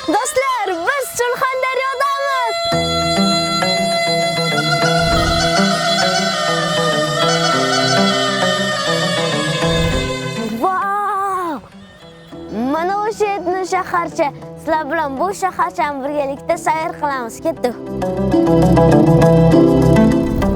Do'stlar, biz Surxondaryodamiz. Vau! Mana o'sha etni shaharcha. Sizlar bilan bu shaharchani birgalikda sayr qilamiz. Ketdik.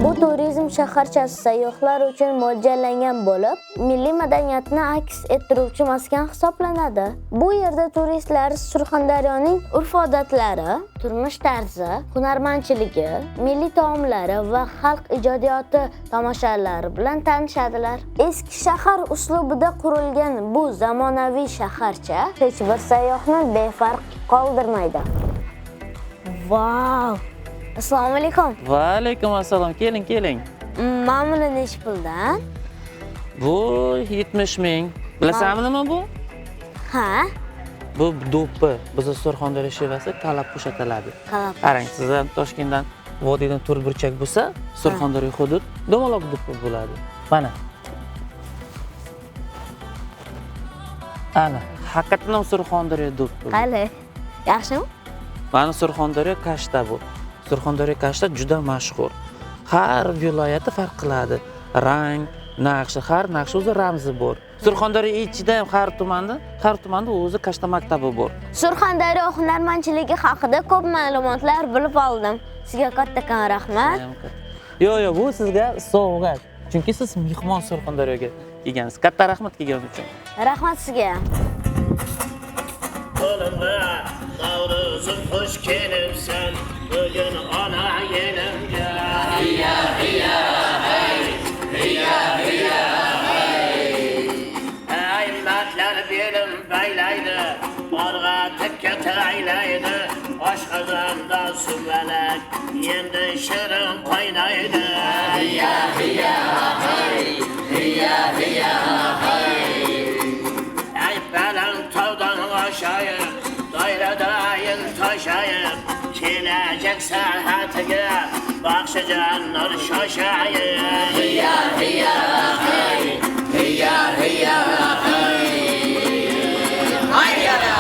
Bu turizm shaharchasi sayyohlar uchun mo'ljallangan bo'lib, milliy madaniyatni aks ettiruvchi maskan hisoblanadi. Bu yerda turistlar Surxondaryoning urf-odatlari, turmush tarzi, hunarmandchiligi, milliy taomlari va xalq ijodiyoti tomoshalari bilan tanishadilar. Eski shahar uslubida qurilgan bu zamonaviy shaharcha hech bir sayyohni befarq qoldirmaydi. Vau! Assalomu alaykum. Va alaykum assalom. Keling. Ma'muli necha puldan? Bu 70 ming. Bilasanmi nima bu? Ha? Bu do'ppi. Bizning Surxondaryo shevasi talab qo'shatiladi. Qarang, sizdan Toshkentdan vodiydan tur burchak bo'lsa, Surxondaryo hudud domaloq do'ppi bo'ladi. Mana. Ana, haqiqatan ham Surxondaryo do'ppi. Qani? Yaxshimi? Mana Surxondaryo kashta bu. Surxondaryo kashta juda mashhur. Har viloyati farq qiladi. Rang, naqshi, har naqshi o'zi ramzi bor. Surxondaryo ichida ham har tumanda o'zi kashta maktabi bor. Surxondaryo hunarmandchiligi haqida ko'p ma'lumotlar bilib oldim. Sizga kattakon rahmat. Yo'q, bu sizga sovg'a. Chunki siz mehmon Surxondaryoga kelgansiz. Katta rahmat kelganingiz uchun. Rahmat sizga. Qo'limga Navruzim xush kelibsan, bugun ona yelimga. Hiya hiya hey, hiya hiya hey. Aymatlar belim baylaydi, org'a tekka taylaydi, oshqozonda sumalak, endi shirin qaynaydi. Hiya hiya hey, hiya hiya hey. Ay baland tog'dan oshayib, doiradayin toshayib, kelajak sarhatiga baxshijan nur shoshayib. Hiya hiya hey, hiya hiya hey. Hayyala.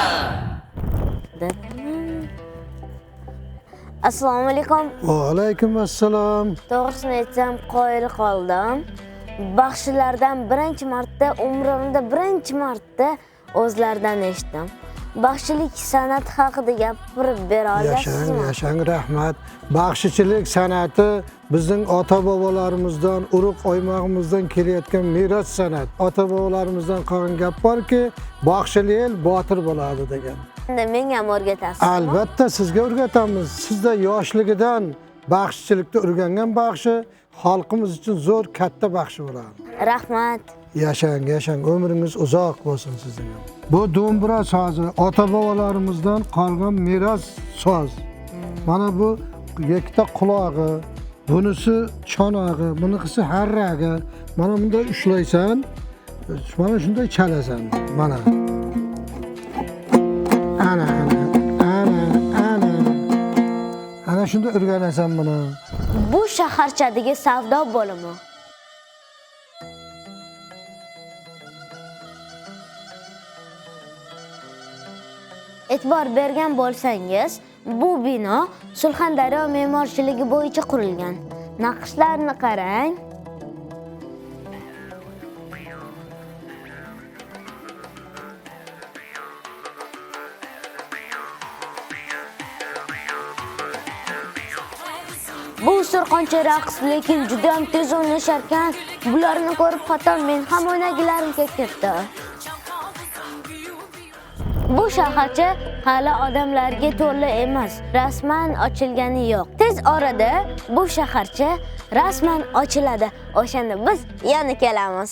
Assalomu alaykum. Va alaykum assalom. To'g'risini aytsam, qoyil qoldim. Baxshilardan umrimda birinchi marta o'zlaridan eshitdim. Baxshilik san'ati haqida gapirib bera olasizmi? Yashang, rahmat. Baxshichilik san'ati bizning ota-bobolarimizdan, urug' oymog'imizdan kelayotgan meros san'at. Ota-bobolarimizdan qolgan gap borki, baxshili el botir bo'ladi degan. Endi menga ham o'rgatasizmi? Albatta sizga o'rgatamiz. Sizda yoshligidan baxshichilikda o'rgangan baxshi xalqimiz uchun zo'r katta baxshi bo'ladi. Rahmat. Yashang, umringiz uzoq bo'lsin sizning. Bu do'mbira sozi ota-bobolarimizdan qolgan meros soz. Mana bu ikkita qulog'i, bunisi chonog'i, bunisi harragi. Mana bunday ushlaysan, mana shunday chalasan. Mana. Ana shunda o'rganasan buni. Bu shaharchadagi savdo bo'limi. E'tibor bergan bo'lsangiz, bu bino Surxondaryo me'morchiligi bo'yicha qurilgan. Naqshlarni qarang. Bu surqoncha raqs, lekin juda ham tez o'ynashar ekan. Bularni ko'rib hatto men ham o'ynagilarim kelib ketdi. Bu shaharcha hali odamlarga to'la emas, rasman ochilgani yo'q. Tez orada bu shaharcha rasman ochiladi. O'shanda biz yana kelamiz.